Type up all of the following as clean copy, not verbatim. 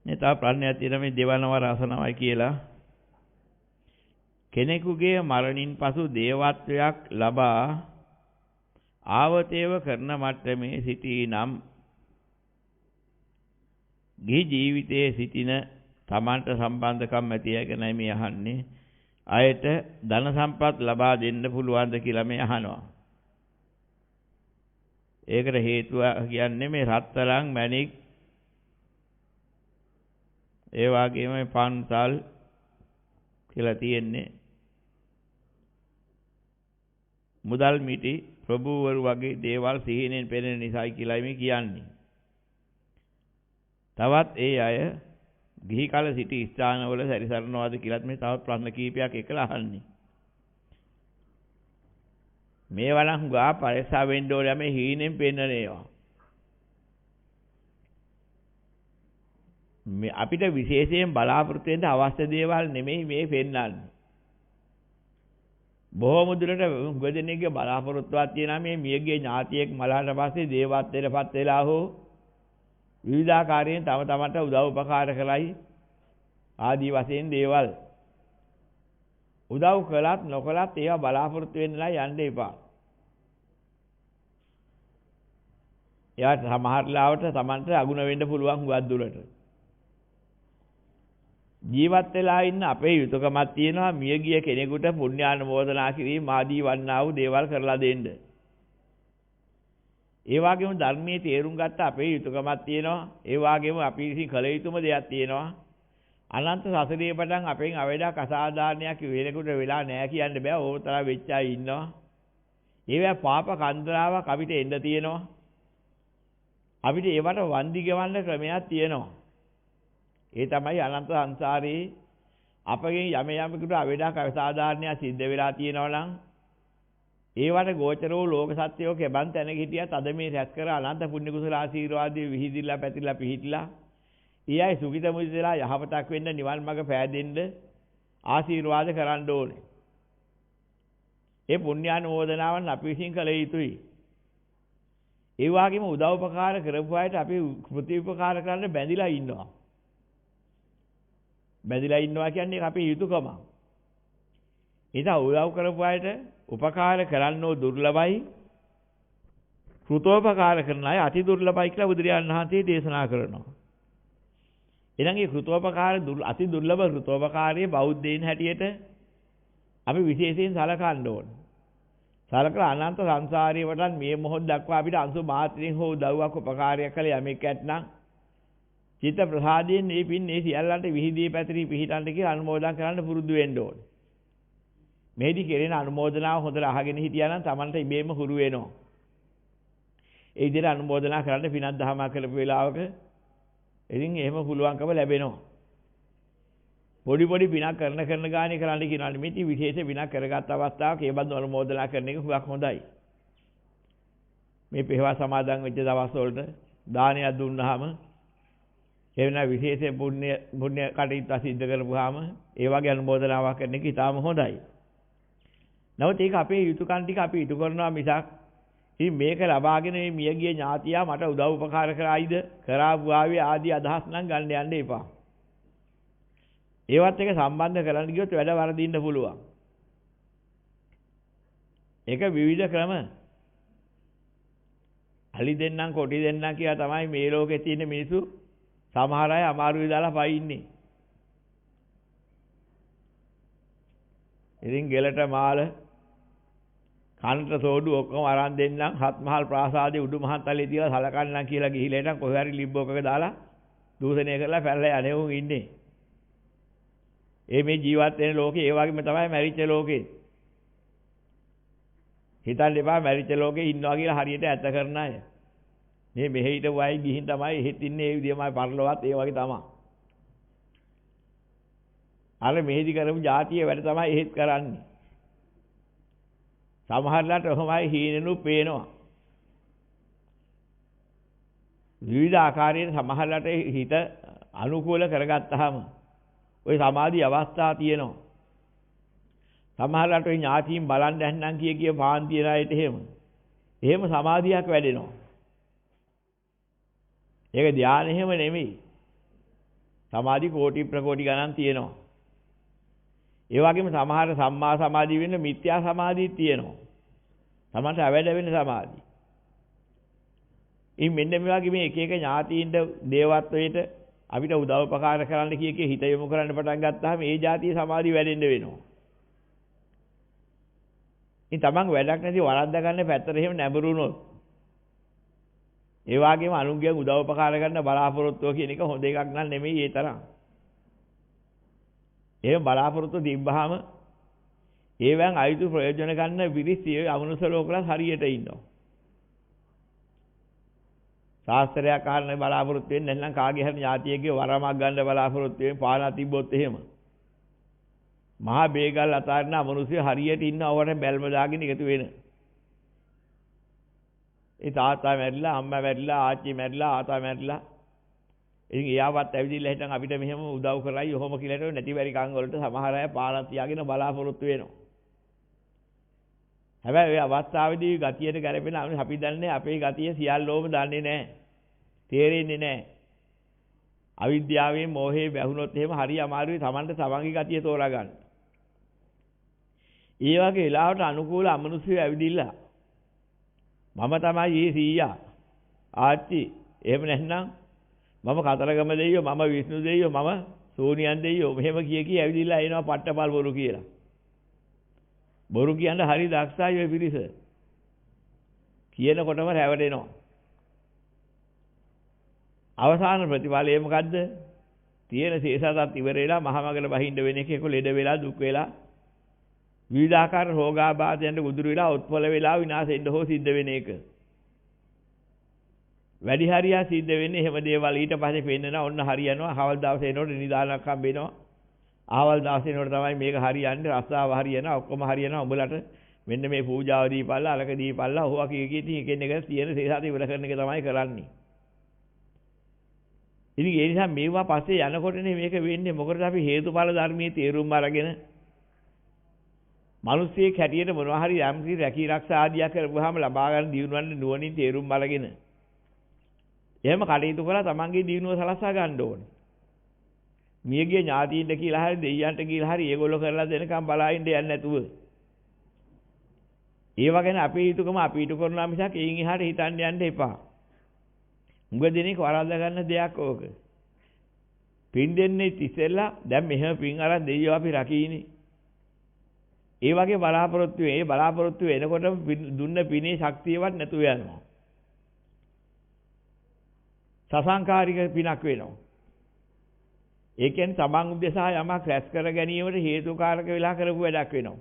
මේ තව ප්‍රශ්නයක් තියෙනවා මේ දේවනව රසනවයි කියලා. කෙනෙකුගේ මරණින් පසු දේවත්වයක් ලබා ආවතේව කරන මට්ටමේ සිටීනම් ගිහි ජීවිතයේ සිටින තමන්ට සම්බන්ධකම් ඇති අය ගැනයි මේ අහන්නේ. අයට ධන සම්පත් ලබා දෙන්න පුළුවන්ද කියලා මේ අහනවා. ඒකට හේතුව කියන්නේ මේ රත්තරන් මැණික් ඒ වගේම පන්සල් කියලා තියෙන්නේ මුදල් මිටි ප්‍රභූවරු වගේ දේවල් සිහිනෙන් පෙනෙන නිසායි කියලායි මේ කියන්නේ. තවත් ඒ අය ගිහි කාල සිටි ස්ථානවල සැරිසරනවාද කියලාත් මේ තවත් ප්‍රශ්න කීපයක් එකලා අහන්නේ. මේවා නම් ගා පරිස්සම් වෙන්න ඕනේ මේ හීනෙන් පෙන්නන ඒවා. මේ අපිට විශේෂයෙන් බලාපොරොත්තු වෙන්න අවශ්‍ය දේවල් නෙමෙයි මේ පෙන්නන්නේ. බොහොම දුරට උගදෙනෙක්ගේ බලාපොරොත්තුවක් තියෙනවා මේ මියගේ ඥාතියෙක් මලහට පස්සේ දේවත්වයටපත් වෙලා හෝ විවිධාකාරයෙන් තම තමන්ට උදව් උපකාර කරයි ආදී වශයෙන් දේවල් උදව් කළත් නොකළත් ඒවා බලාපොරොත්තු වෙන්නලා යන්න එපා. එයාට සමහර ලාවට තමන්ට අගුණ වෙන්න පුළුවන් හුඟක් දුරට. ජීවත් වෙලා ඉන්න අපේ යුතුයකමක් තියෙනවා මියගිය කෙනෙකුට පුණ්‍යානුමෝදනා කිරීම ආදී වන්නා වූ දේවල් කරලා දෙන්න. ඒ වගේම ධර්මයේ තේරුම් ගත්ත අපේ යුතුයකමක් තියෙනවා. ඒ වගේම අපි විසින් කළ යුතුම දෙයක් තියෙනවා. අනන්ත සසරේ පටන් අපෙන් අවේඩක් අසාධාරණයක් වෙනකොට වෙලා නැහැ කියන්න බෑ. ඕතරම් වෙච්ච අය ඉන්නවා. ඒවා පාප කන්දරාවක් අපිට එන්න තියෙනවා. අපිට ඒවට වන්දි ගෙවන්න ක්‍රමයක් තියෙනවා. ඒ තමයි අනන්ත සංසාරේ අපගෙන් යමෙකුට අවේඩක් අසාධාරණයක් සිද්ධ වෙලා තියෙනවා නම් ඒවට ගෝචර වූ ලෝක සත්‍යෝ කෙබන් තැනක හිටියත් අද මේ රැස් කර අනන්ත පුණ්‍ය කුසල ආශීර්වාදයේ විහිදිලා පැතිරලා පිහිටලා ඊයයි සුඛිත මුදිතලා යහපතක් වෙන්න නිවන් මඟ පෑදෙන්න ආශීර්වාද කරන්න ඕනේ. ඒ පුණ්‍යානුමෝදනාවන් අපි විසින් කළ යුතුයි. ඒ වගේම උදව් උපකාර කරපු අයට අපි ප්‍රතිඋපකාර කරන්න බැඳිලා ඉන්නවා. බැඳිලා ඉන්නවා කියන්නේ අපේ යුතුයකම. ඉතින් උදව් කරපු අයට උපකාර කරන්නෝ දුර්ලභයි. කෘතෝපකාර කරන අය අති දුර්ලභයි කියලා බුදුරජාණන් වහන්සේ දේශනා කරනවා. එහෙනම් මේ කෘතෝපකාර අති දුර්ලභ කෘතෝපකාරයේ බෞද්ධයින් හැටියට අපි විශේෂයෙන් සලකන්න ඕන. සලකලා අනන්ත සංසාරයේ වටන් මේ මොහොත දක්වා අපිට අංශු මාත්‍රයෙන් හෝ උදව්වක් උපකාරයක් කළ යමෙක් ඇත්නම් චිත්ත ප්‍රසාදයෙන් මේ පින් මේ සියල්ලන්ට විහිදී පැතිරී පිහිටන්න කියලා අනුමෝදන් කරන්න පුරුදු වෙන්න ඕනේ. මේදි කෙරෙන අනුමෝදනාව හොඳට අහගෙන හිටියා නම් Tamanට ඉබේම හුරු වෙනවා. ඒ විදිහට අනුමෝදනා කරන්න පිනක් දහමක් කරපු වෙලාවක ඉතින් එහෙම පුළුවන්කම ලැබෙනවා. පොඩි පොඩි පිනක් කරන ගානේ කරන්න කියනවා නෙමෙයි විශේෂ පිනක් කරගත් අවස්ථාවක ඒ බඳු අනුමෝදනා කරන එක හුඟක් හොඳයි. මේ පෙරවා සමාදන් වෙච්ච දවස් වලට දානයක් දුන්නාම එවන විශේෂ පුණ්‍ය කටයුතු සිද්ධ කරපුවාම ඒ වගේ අනුමෝදනාවක් කරන එක ඉතාම හොඳයි. නමුත් ඒක අපේ යුතුයකම් ටික අපි ඉටු කරනවා මිසක් ඉතින් මේක ලබාගෙන මේ මියගිය ඥාතියා මට උදව් උපකාර කරායිද කරාවුවාවේ ආදී අදහස් නම් ගන්න යන්න එපා. ඒවත් එක සම්බන්ධ කරන්න ගියොත් වැඩ වරදින්න පුළුවන්. ඒක විවිධ ක්‍රම. අලි දෙන්නම් කොටි දෙන්නම් කියලා තමයි මේ ලෝකේ තියෙන මිනිස්සු සමහර අය අමාරුයි දාලා පයින්නේ. ඉතින් ගෙලට මාල කන්ට සෝඩු ඔක්කොම අරන් දෙන්නම් හත් මහල් ප්‍රාසාදයේ උඩු මහත්තලේ තියලා සලකන්නම් කියලා ගිහිලා ඉතින් කොහේ හරි ලිබ්බෝකක දාලා දූෂණය කරලා පැනලා යන්නේ උන් ඉන්නේ. මේ ජීවත් වෙන ලෝකේ ඒ වගේම තමයි මැරිච්ච ලෝකේ. හිතන්න එපා මැරිච්ච ලෝකේ ඉන්නවා කියලා හරියට ඇත්ත කරන අය. මේ මෙහෙ වයි ගිහින් තමයි එහෙත් ඉන්නේ ඒ විදිහමයි පරලොවත් ඒ වගේ තමයි. අර මෙහෙදි කරමු જાතිය වැඩ තමයි එහෙත් කරන්නේ. සමහරලාට ඔහොමයි හීනෙනු පේනවා. විවිධ ආකාරයෙන් සමහරලාට හිත අනුකූල කරගත්තාම ওই සමාධි අවස්ථා තියෙනවා. සමහරලාට ওই ඥාතීන් බලන්න ඇන්නම් කිය පාන් තියන අයට එහෙම සමාධියක් වැඩෙනවා. ඒක ධානය එහෙම නෙමෙයි. සමාධි කෝටි ප්‍රකෝටි ගණන් තියෙනවා. ඒ වගේම සමහර සම්මා සමාධිය වෙන මිත්‍යා සමාධිය තියෙනවා. සමහරට අවැඩ වෙන සමාධි. ඉතින් මෙන්න මේ වගේ මේ එක එක ඥාතීන්ට දේවත්වයට අපිට උදව් උපකාර කරන්න කිය හිත යොමු කරන්න පටන් ගත්තාම ඒ જાතිය සමාධිය වැඩෙන්න වෙනවා. ඉතින් තමන් වැඩක් නැති වරද්ද ගන්න පැත්තට එහෙම නැඹුරුනොත් ඒ වගේම අනුන්ගේ උදව් උපකාර කරන්න බලාපොරොත්තුව කියන එක හොඳ එකක් නන් නෙමෙයි ඒ තරම්. එහෙම බලාපොරොත්තු තිබ්බහම ඒවෙන් අයිතු ප්‍රයෝජන ගන්න විරිසිය අමනුෂ්‍ය ලෝකවල හරියට ඉන්නවා. ශාස්ත්‍රයක් කාරණේ බලාපොරොත්තු වෙන්නේ නැත්නම් කාගේ හරි ඥාතියෙක්ගේ වරමක් ගන්න බලාපොරොත්තු වෙමින් පානා තිබ්බොත් එහෙම. මහා බේගල් අතාරින අමනුෂ්‍ය හරියට ඉන්නවට බැල්ම දාගෙන එකතු වෙන. ඒ තාත්තා මැරිලා, අම්මා මැරිලා, ආච්චි මැරිලා, ආතා මැරිලා. ඉතින් එයාවත් ඇවිදින්න හිටන් අපිට මෙහෙම උදව් කරයි ඔහොම කියලා නැති බැරි කන් වලට සමහර අය පාරක් තියාගෙන බලාපොරොත්තු වෙනවා. හැබැයි ඒ අවස්ථාවේදී ගතියට ගැලපෙන අපි දන්නේ අපේ ගතිය සියල්ලෝම දන්නේ නැහැ. තේරෙන්නේ නැහැ. අවිද්‍යාවෙන් මෝහේ වැහුනොත් එහෙම හරි අමාරුයි Tamanට තමන්ගේ ගතිය තෝරා ගන්න. ඒ වගේ වෙලාවට අනුකූල අමනුෂ්‍යය ඇවිදිලා මම තමයි ඊ සීයා ආච්චි එහෙම නැත්නම් මම කතරගම දෙයියෝ මම විෂ්ණු දෙයියෝ මම සෝනියන් දෙයියෝ මෙහෙම කිය ඇවිදිලා එනවා පට්ටපල් බොරු කියලා. බොරු කියන්නේ හරි දක්ෂයි ඔය පිරිස. කියනකොටම රැවටෙනවා. අවසාන ප්‍රතිඵලය මොකද්ද? තියෙන ශේෂාතත් ඉවර වෙලා මහමගල බහින්න වෙන එකේක ලෙඩ වෙලා දුක් වෙලා විවිධාකාර රෝගාබාධයන්ට ගුදුරු වෙලා උත්පල වෙලා විනාශෙන්න හෝ සිද්ධ වෙන එක. වැඩි හරියක් සිද්ධ වෙන්නේ එහෙම දේවල් ඊට පස්සේ පෙන්නනවා ඔන්න හරියනවා හවල් දවසේ එනකොට නිදානක් හම්බෙනවා. ආවල් දවසේ එනකොට තමයි මේක හරියන්නේ රස්සාව හරියනවා ඔක්කොම හරියනවා උඹලට මෙන්න මේ පූජාව දීපල්ලා අලක දීපල්ලා ඕවා කී ඉතින් එකෙන් එක තියෙන ශේෂාත ඉවර කරන එක තමයි කරන්නේ. ඉතින් ඒ නිසා මේවා පස්සේ යනකොටනේ මේක වෙන්නේ මොකටද අපි හේතුඵල ධර්මයේ තේරුම් අරගෙන මිනිස්සෙක් හැටියට මොනවා හරි යම් කිසි රැකී ආරක්ෂා ආදියක් කරපුවාම ලබා ගන්න දිනුවන්නේ නුවණින් තේරුම් බලගෙන. එහෙම කටයුතු කරලා තමන්ගේ දිනුව සලසා ගන්න ඕනේ. මියගේ ඥාතීන්ට කියලා හරි දෙයියන්ට කියලා හරි ඒගොල්ලෝ කරලා දෙනකම් බලාගෙන යන්නේ නැතුව. ඒ වගේන අපේ යුතුයකම අපි ඊට කරනවා මිසක් එයින් එහාට හිතන්න යන්න එපා. උඟ දෙනෙක් වරද්දා ගන්න දෙයක් ඕක. පින් දෙන්නේ ඉතිසෙල්ලා දැන් මෙහෙම පින් අරන් දෙයියෝ අපි රකීනේ. ඒ වගේ බලාපොරොත්තු ඒ බලාපොරොත්තු වෙනකොට දුන්න පිනේ ශක්තියවත් නැතුව යනවා. සසංකාරික පිනක් වෙනවා. ඒ කියන්නේ තමන් උදෙසා යමක් රැස් කර ගැනීමට හේතුකාරක වෙලා කරපු වැඩක් වෙනවා.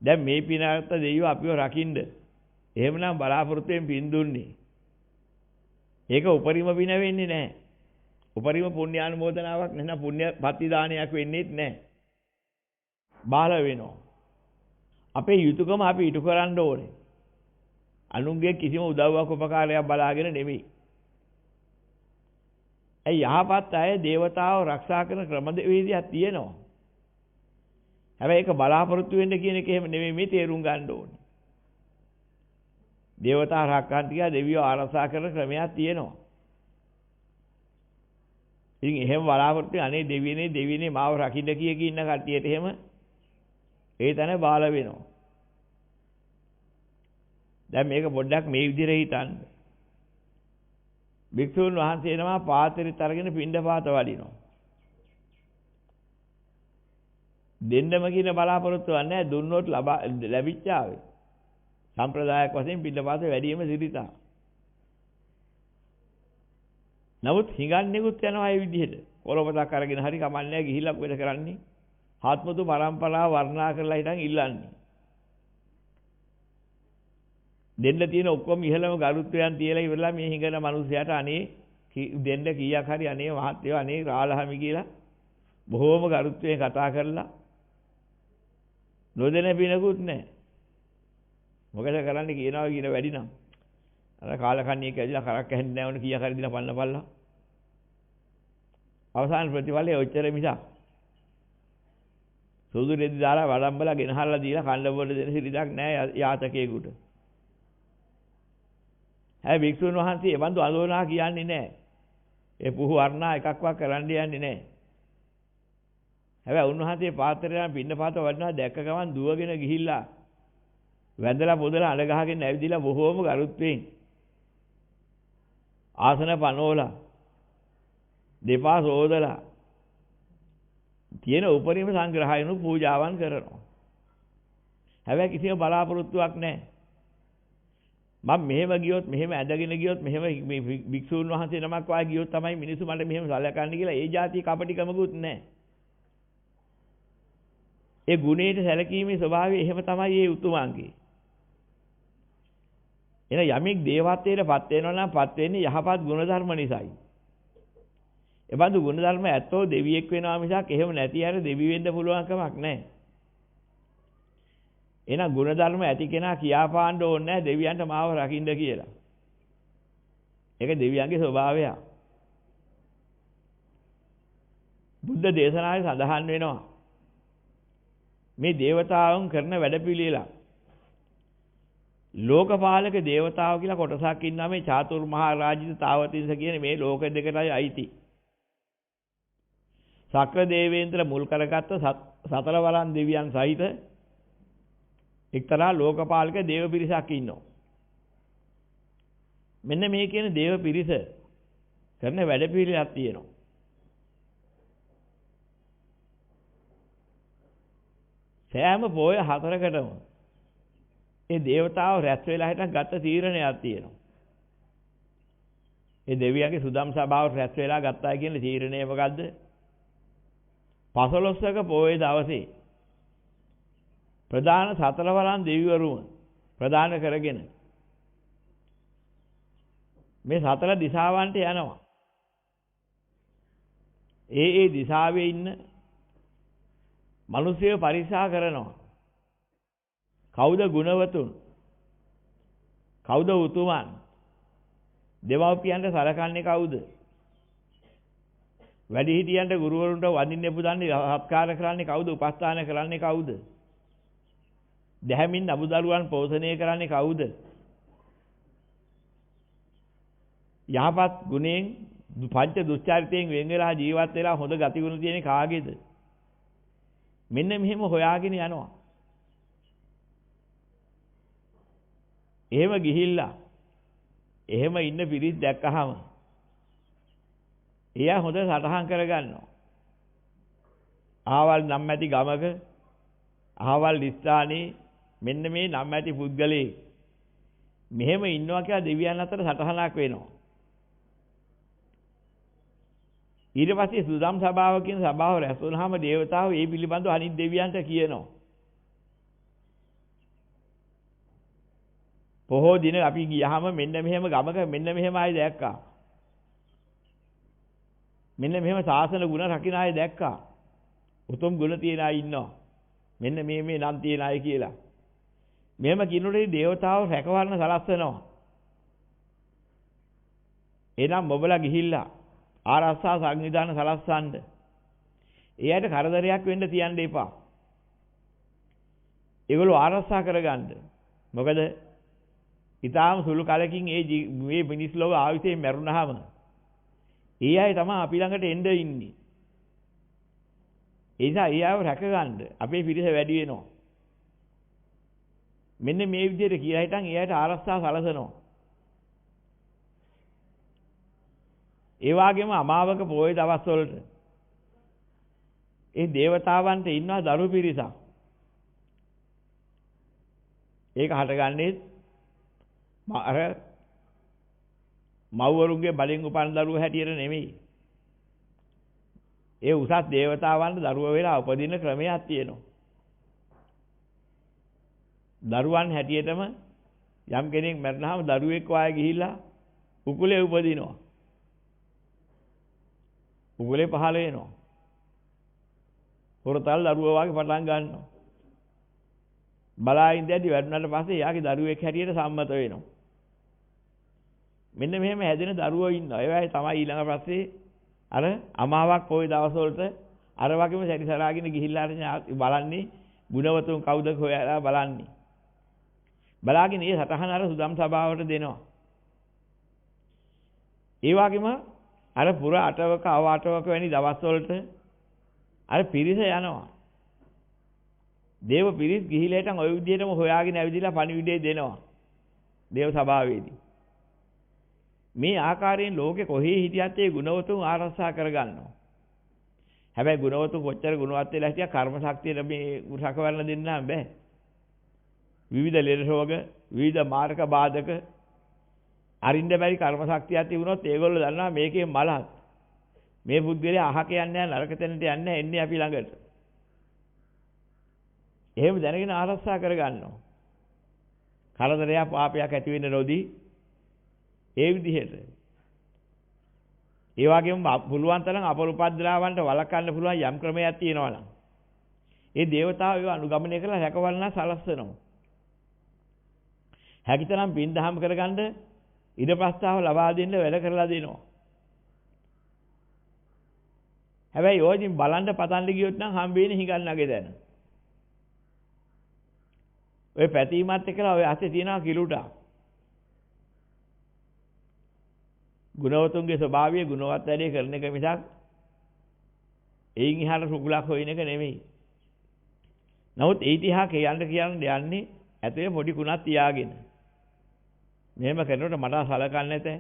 දැන් මේ පිනකට දෙයියෝ අපිව රකින්න. එහෙමනම් බලාපොරොත්තුෙන් පින් දුන්නේ. ඒක උපරිම පින වෙන්නේ නැහැ. උපරිම පුණ්‍යානුමෝදනාවක් නැත්නම් පුණ්‍ය ප්‍රතිදානයක් වෙන්නේත් නැහැ. බාල වෙනවා. අපේ යුතුයකම අපි ඉටු කරන්න ඕනේ. අනුන්ගේ කිසිම උදව්වක් උපකාරයක් බලාගෙන නෙමෙයි. ඒ යහපත් අය දේවතාව ආරක්ෂා කරන ක්‍රමවේදයක් තියෙනවා. හැබැයි ඒක බලාපොරොත්තු වෙන්න කියන එක එහෙම නෙමෙයි මේ තේරුම් ගන්න ඕනේ. දේවතා ආරක්ෂා දෙවියෝ ආරක්ෂා කරන ක්‍රමයක් තියෙනවා. ඉතින් එහෙම බලාපොරොත්තු අනේ දෙවියනේ මාව රකින්න කිය ඉන්න කට්ටියට එහෙම ඒ තැන බාල වෙනවා. දැන් මේක පොඩ්ඩක් මේ විදිහට හිතන්න. භික්ෂුන් වහන්සේ නම පාත්‍රෙත් අරගෙන පිණ්ඩපාත වඩිනවා. දෙන්නම කියන බලාපොරොත්තුවක් නැහැ දුන්නොත් ලැබිච්ච ආවේ. සම්ප්‍රදායක් වශයෙන් පිණ්ඩපාත වැඩිම සිරිතා. නමුත් හිඟන්නේකුත් යනවා ඒ විදිහට. කොළපතක් අරගෙන හරි කමන්නේ ගිහිල්ලා වෙද කරන්නේ. ආත්මතු පරම්පරාව වර්ණනා කරලා හිටන් ඉල්ලන්නේ. දෙන්න තියෙන ඔක්කොම ඉහළම ගරුත්වයන් තියලා ඉවරලා මේ හිඟන මිනිසයාට අනේ දෙන්න කීයක් හරි අනේ මහත්යෝ අනේ රාලහමි කියලා බොහෝම ගරුත්වයෙන් කතා කරලා නොදෙන පිනකුත් නැහැ. මොකද කරන්නේ කියනවා කියන වැඩි නම් අර කාලකන්ණියෙක් ඇවිල්ලා කරක් ඇහෙන්නේ නැහැ වුණ කීයක් හරි දිලා පන්නපල්ලා. අවසාන ප්‍රතිඵලය ඔච්චර මිසක් සුදු රෙදි දාලා වඩම්බලා ගෙනහල්ලා දීලා කන්න බොන්න දෙන සිරිතක් නැහැ යාතකයෙකුට. හැබැයි භික්ෂුන් වහන්සේ ඒ බඳු අඳෝනා කියන්නේ නැහැ. ඒ පුහු වර්ණා එකක්වත් කරන්න යන්නේ නැහැ. හැබැයි උන්වහන්සේ පාත්‍රයෙන් පින්නපාත වඩනවා දැක්ක ගමන් දුවගෙන ගිහිල්ලා වැඳලා පොදලා අඬ ගහගෙන ඇවිදිලා බොහෝම ගරුත්වයෙන් ආසන පනෝලා දෙපා සෝදලා තියෙන උපරිම සංග්‍රහයනු පූජාවන් කරනවා. හැබැයි කිසිම බලාපොරොත්තුවක් නැහැ. මම මෙහෙම ගියොත් මෙහෙම ඇදගෙන ගියොත් මෙහෙම භික්ෂූන් වහන්සේ නමක් වාගේ ගියොත් තමයි මිනිස්සු මට මෙහෙම සලකන්නේ කියලා ඒ જાතිය කපටිකමකුත් නැහැ. ඒ ගුණයට සැලකීමේ ස්වභාවය එහෙම තමයි ඒ උතුමන්ගේ. එන යමෙක් දේවත්වයටපත් වෙනවා නම් පත් වෙන්නේ යහපත් ගුණධර්ම නිසායි. ඒ බඳු ගුණධර්ම ඇත්තෝ දෙවියෙක් වෙනවා මිසක් එහෙම නැති අය දෙවි වෙන්න පුළුවන් කමක් නැහැ. එහෙනම් ගුණධර්ම ඇති කෙනා කියාපාන්න ඕනේ නැහැ දෙවියන්ට මාව රකින්න කියලා. ඒක දෙවියන්ගේ ස්වභාවය. බුද්ධ දේශනාවේ සඳහන් වෙනවා මේ දේවතාවුන් කරන වැඩපිළිවෙල. ලෝකපාලක දේවතාවෝ කියලා කොටසක් ඉන්නවා මේ චාතුර්මහා රාජිත තාවතින්ස කියන මේ ලෝක දෙකටයි අයිති. සක්‍ර දේවේන්ද්‍ර මුල් කරගත්ත සතර වරන් දෙවියන් සහිත එක්තරා ලෝකපාලක දේව පිරිසක් ඉන්නවා. මෙන්න මේ කියන දේව පිරිස කරන වැඩපිළිවෙලක් තියෙනවා. සෑම පොය හතරකටම ඒ දේවතාව රැස් වෙලා හිටන් ගත්ත තීරණයක් තියෙනවා. ඒ දෙවියන්ගේ සුදම් සභාව රැස් වෙලා ගත්තා කියන තීරණය මොකද්ද? 15ක පොයේ දවසේ ප්‍රධාන සතරවරන් දෙවිවරුන් ප්‍රදාන කරගෙන මේ සතර දිශාවන්ට යනවා. ඒ දිශාවේ ඉන්න මිනිස්සුව පරික්ෂා කරනවා. කවුද ගුණවතුන්? කවුද උතුමන්? දෙමව්පියන්ට සලකන්නේ කවුද? වැඩිහිටියන්ට ගුරුවරුන්ට වඳින්නේ පුදන්නේ සත්කාර කරන්නේ කවුද? උපස්ථාන කරන්නේ කවුද? දැහැමින් අමුදරුවන් පෝෂණය කරන්නේ කවුද? යහපත් ගුණයෙන් පංච දුස්චරිතයෙන් වෙන් වෙලා ජීවත් වෙලා හොඳ ගතිගුණ තියෙන කාගේද? මෙන්න මෙහෙම හොයාගෙන යනවා. එහෙම ගිහිල්ලා එහෙම ඉන්න පිරිස් දැක්කහම එයා හොඳ සටහන් කරගන්නවා. ආවල් නම් ඇති ගමක ආවල් ස්ථානයේ මෙන්න මේ නම් ඇති පුද්ගලයෙක් මෙහෙම ඉන්නවා කියලා දෙවියන් අතර සටහනක් වෙනවා. ඊට පස්සේ සුදම් සභාව කියන සභාව රැස් වුණාම දේවතාවෝ ඒ පිළිබඳව අනිත් දෙවියන්ට කියනවා. පොහෝ දින අපි ගියාම මෙන්න මෙහෙම ගමක මෙන්න මෙහෙම ආයි දැක්කා. මෙන්න මෙහෙම සාසන ගුණ රකින්න ආයි දැක්කා. උතුම් ගුණ තියන අය ඉන්නවා. මෙන්න මේ නම් තියන අය කියලා. මෙහෙම කිනුනේ දේවතාවෝ රැකවරණ සලස්වනවා. එනම් ඔබලා ගිහිල්ලා ආරක්ෂා සංවිධාන සලස්වන්න. ඒ අයට කරදරයක් වෙන්න තියන්න එපා. ඒගොල්ලෝ ආරක්ෂා කරගන්න. මොකද ඊටාම සුළු කලකින් මේ මිනිස් ලෝක ආවිතේ මැරුණාම ඒ අය තමයි අපි ළඟට එන්න ඉන්නේ. ඒ නිසා ඒ අයව රැකගන්න අපේ පිරිස වැඩි වෙනවා. මෙන්න මේ විදිහට කියලා හිටන් ඒ අයට ආරක්ෂා සලසනවා. ඒ වගේම අමාවක පොයේ දවස් වලට ඒ දේවතාවන්ට ඉන්නවා දරු පිරිසක්. ඒක හටගන්නේ අර මව්වරුන්ගේ බලෙන් උපන් දරුවෝ හැටියට නෙමෙයි. ඒ උසස් දේවතාවන්ට දරුවෝ වෙලා උපදින ක්‍රමයක් තියෙනවා. දරුවන් හැටියටම යම් කෙනෙක් මැරුණාම දරුවෙක් වාය ගිහිල්ලා උකුලේ උපදිනවා. උගලේ පහළ වෙනවා. හොරතල් දරුවා වගේ පටන් ගන්නවා. බලායින් දැඩි වැඩුණාට පස්සේ යාගේ දරුවෙක් හැටියට සම්මත වෙනවා. මෙන්න මෙහෙම හැදෙන දරුවෝ ඉන්නවා. ඒවයි තමයි ඊළඟ පස්සේ අර අමාවක් පොයි දවස් වලට අර වගේම සැරිසරාගෙන ගිහිල්ලා බලන්නේ ගුණවතුන් කවුද හොයලා බලන්නේ. බලාගෙන ඒ සටහන අර සුදම් සභාවට දෙනවා. ඒ වගේම අර පුර අටවක අව අටවක වැනි දවස් වලට අර පිරිස යනවා. දේව පිරිස් ගිහිලා හිටන් ওই විදිහටම හොයාගෙන ඇවිදලා පණිවිඩය දෙනවා. දේව සභාවේදී. මේ ආකාරයෙන් ලෝකේ කොහේ හිටියත් ඒ ගුණවතුන් ආරක්ෂා කරගන්නවා. හැබැයි ගුණවතුන් කොච්චර ගුණවත් වෙලා හිටියා කර්ම ශක්තියට මේ රකවන්න දෙන්න බෑ. විවිධ ලෙඩ රෝග, විවිධ මාර්ග බාධක අරින්න බැරි කර්ම ශක්තියක් තිබුණොත් ඒගොල්ලෝ දන්නවා මේකේ මලක්. මේ බුද්ධිලේ අහක යන්නේ නැහැ, නරක තැනට යන්නේ එන්නේ අපි ළඟට. එහෙම දැනගෙන ආරක්ෂා කරගන්නවා. කරදරයක් පාපයක් ඇති වෙන්න නොදී ඒ විදිහට. ඒ වගේම පුළුවන් තරම් අපරුපද්‍රාවන්ට වළක්වන්න පුළුවන් යම් ක්‍රමයක් තියෙනවා නම් ඒ දේවතාවෝ ඒව අනුගමනය කරලා රැකවරණ සලස්වනවා. හැකිතරම් පින් දහම් කරගන්න ඉඩ ප්‍රස්තාව ලබා දෙන්න වැඩ කරලා දෙනවා. හැබැයි ඕජින් බලන්න පතන්න ගියොත් නම් හම්බෙන්නේ හිඟන්නගේ දැන. ඔය පැතීමත් එක්කලා ඔය ඇස්සේ තියෙනවා කිලුටා. ගුණවතුන්ගේ ස්වභාවය ගුණවත් වැඩේ කරන එක මිසක් එයින් එහාට සුකුලක් හොයන එක නෙමෙයි. නමුත් ඒ ඉතිහා කියන්නේ ඇතේ පොඩි කුණක් තියාගෙන. මෙහෙම කරනකොට මට සලකන්නේ නැතේ.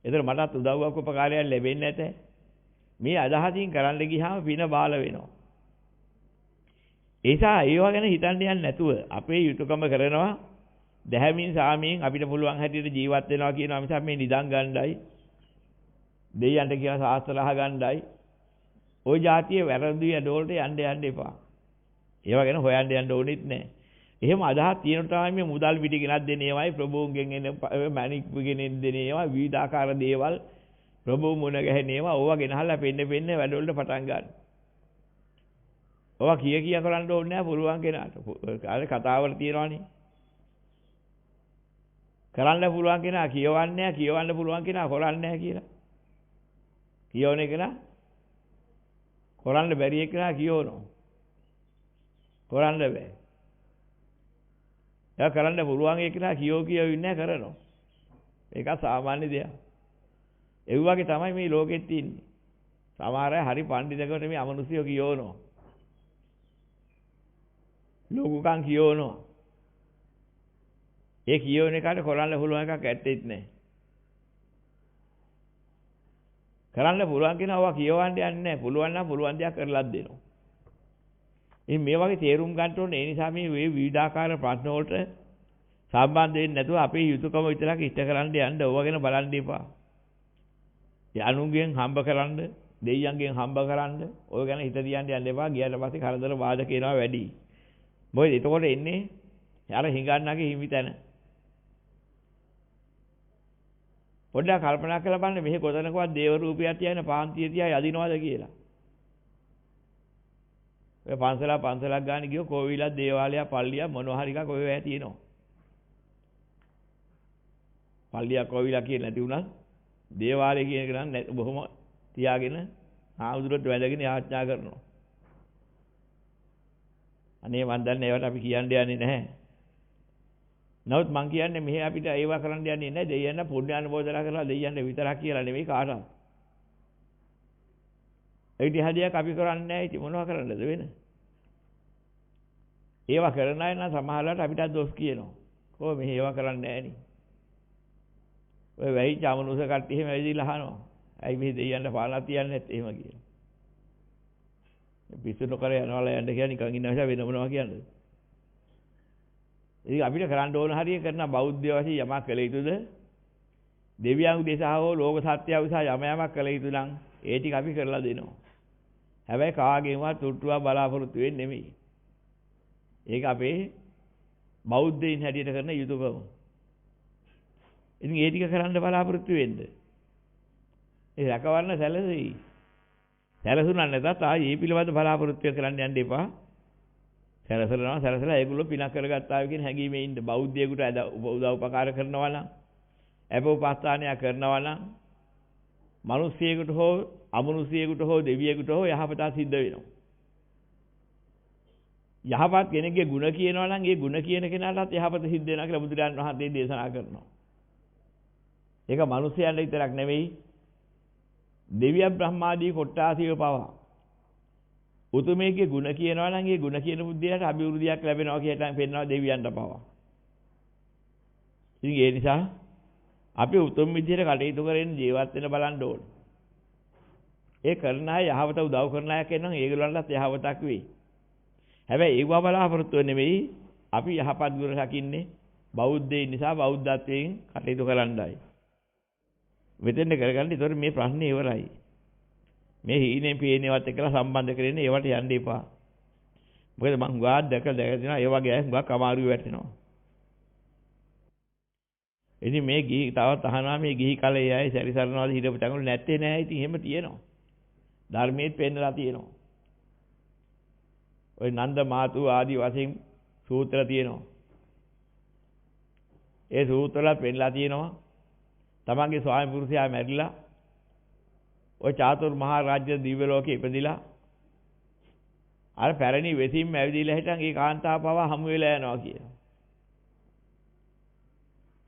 ඒතර මටත් උදව්වක් උපකාරයක් ලැබෙන්නේ නැතේ. මේ අදහසින් කරන්න ගියාම පින බාල වෙනවා. ඒසා ඒව ගැන හිතන්න යන්නේ නැතුව අපේ යුතුයකම කරනවා. දැහැමින් සාමියෙන් අපිට පුළුවන් හැටියට ජීවත් වෙනවා කියනවා මිසක් මේ නිදන් ගන්නයි දෙයයන්ට කියලා සාස්ත්‍ර අහගන්නයි ওই જાතිය වැරදි ඇඩවලට යන්න එපා. ඒව ගැන හොයන්න යන්න ඕනෙත් නැහැ. එහෙම අදහස් තියෙන තමයි මේ මුදල් පිටි ගෙනත් දෙන්නේ ඒවයි ප්‍රභූන්ගෙන් එන මැණික් ගෙනෙන් දෙන්නේ ඒවා විවිධාකාර දේවල් ප්‍රභූ මුණ ගැහෙන ඒවා ඕවා ගෙනහලා පෙන්න වැඩවලට පටන් ගන්න. ඕවා කිය කරන්න ඕනේ නැහැ පුළුවන් කෙනාට. අර කතාවල තියෙනවනේ. කරන්න පුළුවන් කෙනා කියවන්න පුළුවන් කෙනා කරන්නේ නැහැ කියලා. කියවන කෙනා කරන්න බැරි කෙනා කියවනවා. කරන්න බෑ. එයා කරන්න පුළුවන් කෙනා කියව ඉන්නේ කරනවා. ඒක සාමාන්‍ය දෙයක්. ඒ වගේ තමයි මේ ලෝකෙත් තියෙන්නේ. සමහර අය හරි පඬිතුකට මේ අමනුෂ්‍යෝ කියවනවා. ලෝකකම් කියවනවා. ඒ කියවන එකට කරන්න පුළුවන් එකක් ඇත්තෙත් නැහැ. කරන්න පුළුවන් කෙනාව කියවන්න යන්නේ නැහැ. පුළුවන් නම් පුළුවන් දේ කරලත් දෙනවා. ඉතින් මේ වගේ තේරුම් ගන්න ඕනේ. ඒ නිසා මේ විවිධාකාර ප්‍රශ්න වලට සම්බන්ධ වෙන්නේ නැතුව අපේ යුතුයකම විතරක් ඉෂ්ට කරන්න යන්න ඕවා ගැන බලන්න එපා. යනුගෙන් හම්බ කරන්න, දෙයියන්ගෙන් හම්බ කරන්න, ඔය ගැන හිත තියන්න යන්න එපා. ගියාට පස්සේ කරදර බාධක එනවා වැඩි. මොකද එතකොට එන්නේ අර හිඟන්නගේ හිමිතැන. පොඩ්ඩක් කල්පනා කරලා බලන්න මෙහි කොතනකවත් දේව රූපයක් තියන පාන්තිය තියා යදිනවද කියලා. ඔය පන්සලක් ගන්න ගියෝ කෝවිලක් දේවාලයක් පල්ලියක් මොනවා හරි එකක් ඔය වැය තියෙනවා. පල්ලියක් කෝවිලක් කියන නැති උනත් දේවාලය කියන එක නම් බොහොම තියාගෙන ආවුදුරට වැදගෙන යාඥා කරනවා. අනේ මන් දන්නේ ඒවට අපි කියන්න යන්නේ නැහැ. නමුත් මං කියන්නේ මෙහි අපිට ඒවා කරන්න යන්නේ නැහැ. දෙයයන් පුණ්‍ය අනුමෝදනා කරලා දෙයයන් විතරක් කියලා නෙවෙයි කාටවත්. ඒ ඉතිහාදයක් අපි කරන්නේ නැහැ. ඉතින් මොනව කරන්නද වෙන? ඒවා කරන අය නම් සමහරවිට අපිට දොස් කියනවා. කොහොම මෙහි ඒවා කරන්නේ නැහැ නේ. ඔය වෙයිච අමනුෂ කට්ටිය එහෙම ඇවිදලා අහනවා. ඇයි මෙහි දෙයයන් පාලනක් තියන්නේ නැත්තේ එහෙම කියලා. පිස්සු නොකර යනවා යන්න කියන්නේ නිකන් ඉන්න නිසා වෙන මොනවා කියන්නේ. ඉතින් අපිට කරන්න ඕන හරිය කරන බෞද්ධ වශයෙන් යමක් කළ යුතුද? දෙවියන් උදෙසා හෝ ලෝක සත්‍යය උදෙසා යමක් කළ යුතු නම් ඒ ටික අපි කරලා දෙනවා. හැබැයි කාගේවත් තුට්ටුවක් බලාපොරොත්තු වෙන්නේ නෙමෙයි. ඒක අපේ බෞද්ධයින් හැටියට කරන යුතුයකම. ඉතින් ඒ ටික කරන්න බලාපොරොත්තු වෙන්න. ඒ රැකවරණ සැලසෙයි. සැලසුණා නැත්නම් ආයේ මේ පිළිබඳ බලාපොරොත්තු කරන්න යන්න එපා. සැලසලා ඒගොල්ලෝ පිනක් කරගත්තා කියන හැඟීමේ ඉන්න බෞද්ධයෙකුට උදව් උපකාර කරනවා නම් අප උපස්ථානයක් කරනවා නම් මිනිසියෙකුට හෝ අමනුෂ්‍යයෙකුට හෝ දෙවියෙකුට හෝ යහපත සිද්ධ වෙනවා. යහපත් කෙනෙක්ගේ ಗುಣ කියනවා නම් ඒ ಗುಣ කියන කෙනාටත් යහපත සිද්ධ වෙනවා කියලා බුදුරජාණන් වහන්සේ දේශනා කරනවා. ඒක මිනිසයන්ට විතරක් නෙවෙයි දෙවිය බ්‍රහ්මාදී කොට්ටාසිය පවා උතුමේගේ ಗುಣ කියනවා නම් ඒ ಗುಣ කියන බුද්ධියට අභිවෘද්ධියක් ලැබෙනවා කියලා පෙන්නනවා දෙවියන්ට පවා. ඉතින් ඒ නිසා අපි උතුම් විදියට කටයුතු කරගෙන ජීවත් වෙන්න බලන්න ඕන. ඒ කරන අය යහවත උදව් කරන අය කියනනම් ඒගොල්ලන්ටත් යහවතක් වෙයි. හැබැයි ඒව බලාපොරොත්තු නෙමෙයි අපි යහපත් ගුණ රකින්නේ බෞද්ධයින් නිසා බෞද්ධත්වයෙන් කටයුතු කරන්නයි. මෙතෙන්ද කරගන්න. ඒතකොට මේ ප්‍රශ්නේ ඉවරයි. මේ හීනෙන් පේනේවත් එක්කලා සම්බන්ධ කරගෙන ඒවට යන්න එපා. මොකද මං හුඟා දැකලා දෙනවා ඒ වගේ අය හුඟක් අමාරුයි වැටෙනවා. ඉතින් මේ ගිහි තවත් අහනවා මේ ගිහි කලේ අය සැරිසරනවාද හිටපු තැඟුල් නැත්තේ නෑ. ඉතින් එහෙම තියෙනවා. ධර්මයේත් පෙන්නලා තියෙනවා. ඔය නන්ද මාතු ආදී වශයෙන් සූත්‍ර තියෙනවා. ඒ සූත්‍රවල පෙන්නලා තියෙනවා තමන්ගේ ස්වාමි පුරුෂයා මැරිලා ඔය චාතුර් මහා රාජ්‍ය දිව්‍ය ලෝකේ ඉපදිලා අර පැරණි වෙසින්ම ඇවිදලා හිටන් ඒ කාන්තාව පවා හමු වෙලා යනවා කියනවා.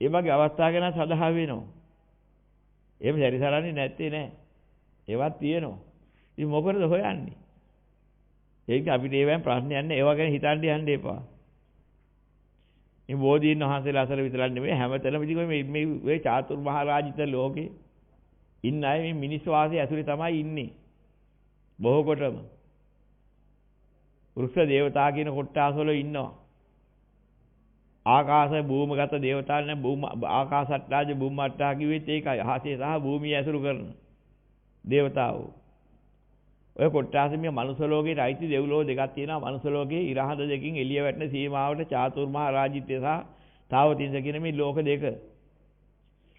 ඒ වගේ අවස්ථා ගැන සදහා වෙනවා. එහෙම සැරිසරන්නේ නැත්තේ නෑ. ඒවත් තියෙනවා. ඉතින් මොකටද හොයන්නේ? ඒක අපිට ඒවෙන් ප්‍රශ්නයක් නෑ. ඒව ගැන හිතන්න යන්න එපා. මේ බෝධීන් වහන්සේලා අතර විතරක් නෙමෙයි හැමතැනම ඉතින් මේ චාතුර් මහා රාජිත ලෝකේ ඉන්න අය මේ මිනිස් වාසයේ ඇතුලේ තමයි ඉන්නේ. බොහෝ කොටම. වෘක්ෂ දේවතා කියන කොට්ටාසවල ඉන්නවා. ආකාශ භූමගත දේවතාවුන් නේ භූම ආකාශට්ටාජ භූමට්ටා කිව්වෙත් ඒකයි. අහසේ සහ භූමිය ඇසුරු කරන දේවතාවෝ. ඔය කොට්ටාසේ මේ මනුස්ස ලෝකේට අයිති දෙව්ලෝක දෙකක් තියෙනවා. මනුස්ස ලෝකේ ඉරහඳ දෙකින් එළිය වැටෙන සීමාවට චාතුර් මහා රාජිත්‍ය සහ තාවතින්ස කියන මේ ලෝක දෙක.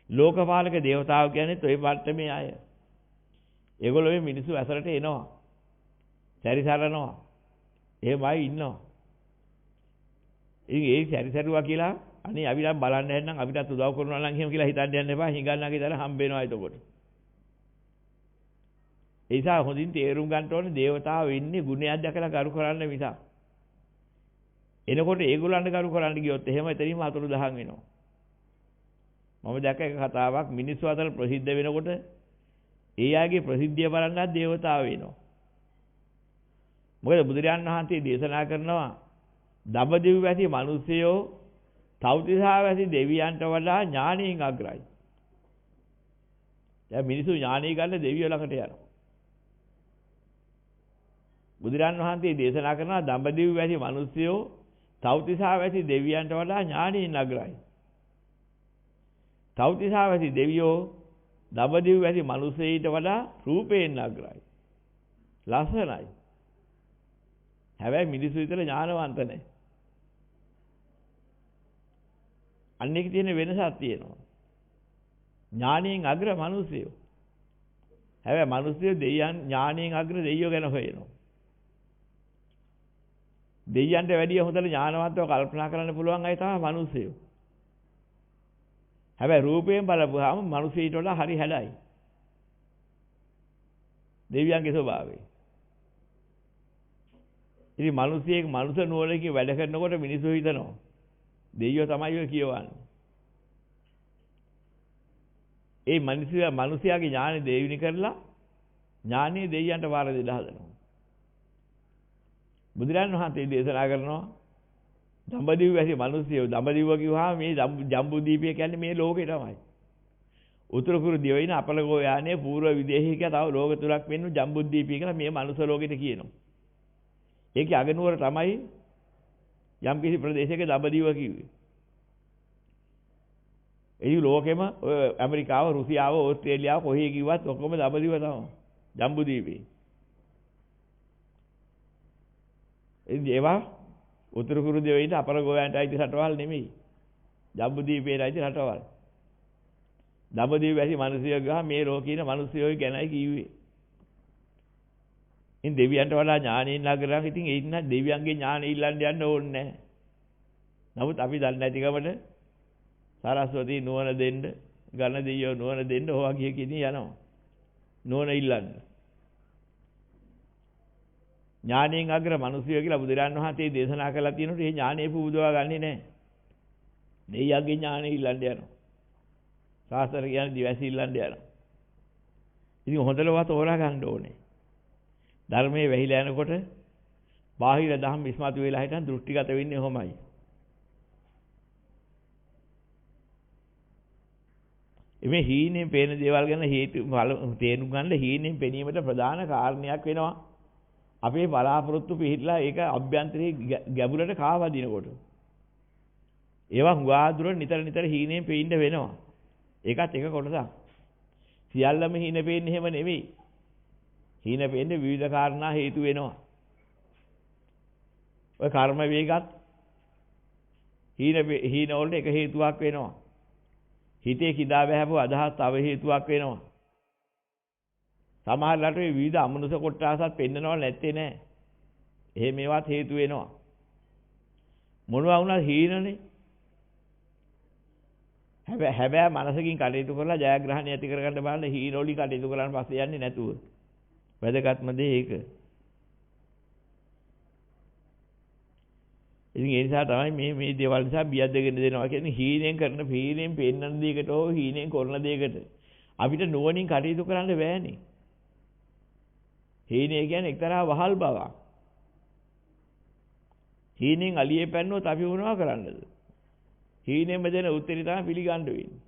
ලෝකපාලක දේවතාවෝ කියන්නේත් ඔය මට්ටමේ අය. ඒගොල්ලෝ මේ මිනිස්සු ඇසරට එනවා. සැරිසරනවා. එහෙමයි ඉන්නවා. ඉතින් ඒ සැරිසරුවා කියලා අනේ අපිට බලන්න හැන්නම් අපිටත් උදව් කරනවා නම් එහෙම කියලා හිතන්න යන්න එපා. හිඟන්නගේ තර හම්බ වෙනවා එතකොට. ඒ නිසා හොඳින් තේරුම් ගන්න ඕනේ දේවතාවෝ ඉන්නේ ගුණයක් දැකලා කරු කරන්න මිසක්. එනකොට ඒගොල්ලන්ට කරු කරන්න ගියොත් එහෙම එතනින්ම අතුරු දහන් වෙනවා. මම දැක්ක එක කතාවක් මිනිස්සු අතර ප්‍රසිද්ධ වෙනකොට ඒ අයගේ ප්‍රසිද්ධිය බලන්නත් දේවතාවෝ වෙනවා. මොකද බුදුරජාණන් වහන්සේ දේශනා කරනවා දඹදිව වැසි මිනිස්සයෝ තව්තිසා වැසි දෙවියන්ට වඩා ඥානයෙන් අග්‍රයි. දැන් මිනිස්සු ඥානය ගන්න දෙවියෝ ළඟට යනවා. බුදුරජාණන් වහන්සේ දේශනා කරනවා දඹදිව වැසි මිනිස්සයෝ තව්තිසා වැසි දෙවියන්ට වඩා ඥානයෙන් අග්‍රයි. තව්තිසා වැසි දෙවියෝ දඹදිව වැසි මිනිස්සෙයිට වඩා රූපයෙන් අග්‍රයි. ලස්සනයි. හැබැයි මිනිස්සු විතර ඥානවන්ත නැහැ. අන්නේක තියෙන වෙනසක් තියෙනවා. ඥානයෙන් අග්‍ර මිනිස්සයෝ. හැබැයි මිනිස්සුયો දෙයයන් ඥානයෙන් අග්‍ර දෙයියෝ ගැන හොයනවා. දෙයයන්ට වැඩිය හොඳට ඥානවන්තව කල්පනා කරන්න පුළුවන් අය තමයි මිනිස්සයෝ. හැබැයි රූපයෙන් බලපුවාම මිනිස්සීට වඩා හරි හැඩයි. දෙවියන්ගේ ස්වභාවය. ඉතින් මිනිස්සෙක් මනුස්ස නුවණකින් වැඩ කරනකොට මිනිස්සු හිතනවා දෙයියෝ තමයි ඔය කියවන්නේ. ඒ මිනිසයාගේ ඥානෙ දෙවිනි කරලා ඥානෙ දෙයියන්ට වාර දෙන්න හදනවා. බුදුරජාණන් වහන්සේ දේශනා කරනවා දඹදිව වැසි මිනිස්සයෝ දඹදිව කිව්වහම මේ ජම්බුදීපය කියන්නේ මේ ලෝකේ තමයි. උතුරු කුරු දිවයින අපලගෝ යානේ පූර්ව විදේශික තව ලෝක තුනක් වෙන්නු ජම්බුදීපය කියලා මේ මනුස්ස ලෝකෙට කියනවා. ඒකේ අගනුවර තමයි යම් කිසි ප්‍රදේශයක දඹදිව කිව්වේ. ඒ ලෝකෙම ඇමරිකාව, රුසියාව, ඕස්ට්‍රේලියාව කොහේ කිව්වත් ඔක්කොම දඹදිව තමයි. ජම්බුදීපේ. ඒවා උතුරු කුරු දිවයින අපලගෝයන්ට අයිති රටවල් නෙමෙයි. ජම්බුදීපේට අයිති රටවල්. දඹදිව වැසි මිනිස්සුયો ගහ මේ ලෝකේ ඉන්න මිනිස්සුયો ගැනයි කිව්වේ. ඉතින් දෙවියන්ට වඩා ඥානෙන් නගරක් ඉතින් ඒ ඉන්න දෙවියන්ගේ ඥානෙ ඉල්ලන්න යන්න ඕනේ නැහැ. නමුත් අපි දන්නේ නැතිකමට සරස්වති නුවණ දෙන්න, ඝන දෙවියෝ නුවණ දෙන්න ඕවා කිය කිදී යනවා. නුවණ ඉල්ලන්න. ඥානෙන් අග්‍ර මිනිස්සුયો කියලා බුදුරජාණන් වහන්සේ දේශනා කළා තියෙනකොට ඒ ඥානෙ පුබුදවා ගන්නෙ නැහැ. දෙවියන්ගේ ඥානෙ ඉල්ලන්න යනවා. සාස්ත්‍ර කියන්නේ දිවැසි ඉල්ලන්න යනවා. ඉතින් හොඳටම තෝරා ගන්න ඕනේ. ධර්මයේ වැහිලා යනකොට බාහිර දහම් ඉස්මතු වෙලා හිටන් දෘෂ්ටිගත වෙන්නේ කොහොමයි? මේ හීනෙන් පේන දේවල් ගැන හේතු තේරුම් ගන්න හීනෙන් පෙනීමට ප්‍රධාන කාරණයක් වෙනවා. අපේ බලාපොරොත්තු පිළිහිලා ඒක අභ්‍යන්තරයේ ගැඹුරට කාවදිනකොට. ඒවා හුඟාදුර නිතර හීනෙන් පේන්න වෙනවා. ඒකත් එක කොටසක්. සියල්ලම හීන පේන්නේ එහෙම නෙවෙයි. හීන පේන්නේ විවිධ කාරණා හේතු වෙනවා. ඔය කර්ම වේගත් හීන වලට එක හේතුවක් වෙනවා. හිතේ කිදා බහැපු අදහස් තව හේතුවක් වෙනවා. සමහරවිට මේ විවිධ අමනුෂ කොටසත් පෙන්නනව නැත්තේ නෑ. එහෙම මේවත් හේතු වෙනවා. මොනවා වුණත් හීනනේ. හැබැයි මනසකින් කටයුතු කරලා ජයග්‍රහණය ඇති කරගන්න බලන්න හීනෝලි කටයුතු කරලා පස්සේ යන්නේ නැතුව. වැදගත්ම දේ ඒක. ඉතින් ඒ නිසා තමයි මේ දේවල් නිසා බියක් දෙගෙන දෙනවා කියන්නේ හීනෙන් කරන හීනෙන් පෙන්නන දෙයකට හෝ හීනෙන් කරන දෙයකට අපිට නුවණින් කටයුතු කරන්න බෑනේ. හීනේ කියන්නේ එක්තරා වහල් බවක්. හීනෙන් අලියේ පැන්නොත් අපි මොනවා කරන්නද? හීනෙම දෙන උත්තරي තමයි පිළිගන්න වෙන්නේ.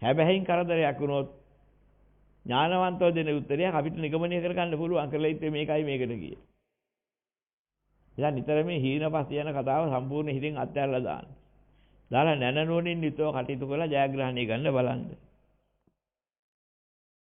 හැබැයින් කරදරයක් වුණොත් ඥානවන්තව දෙන උත්තරයක් අපිට නිගමනය කරගන්න පුළුවන් කරලා ඉතින් මේකයි මේකට කියේ. ඉතින් නිතර මේ හීනපස් යන කතාව සම්පූර්ණ හිතින් අත්හැරලා දාන්න. දාලා නැනනුවණින් නිතව කටයුතු කරලා ජයග්‍රහණය ගන්න බලන්න.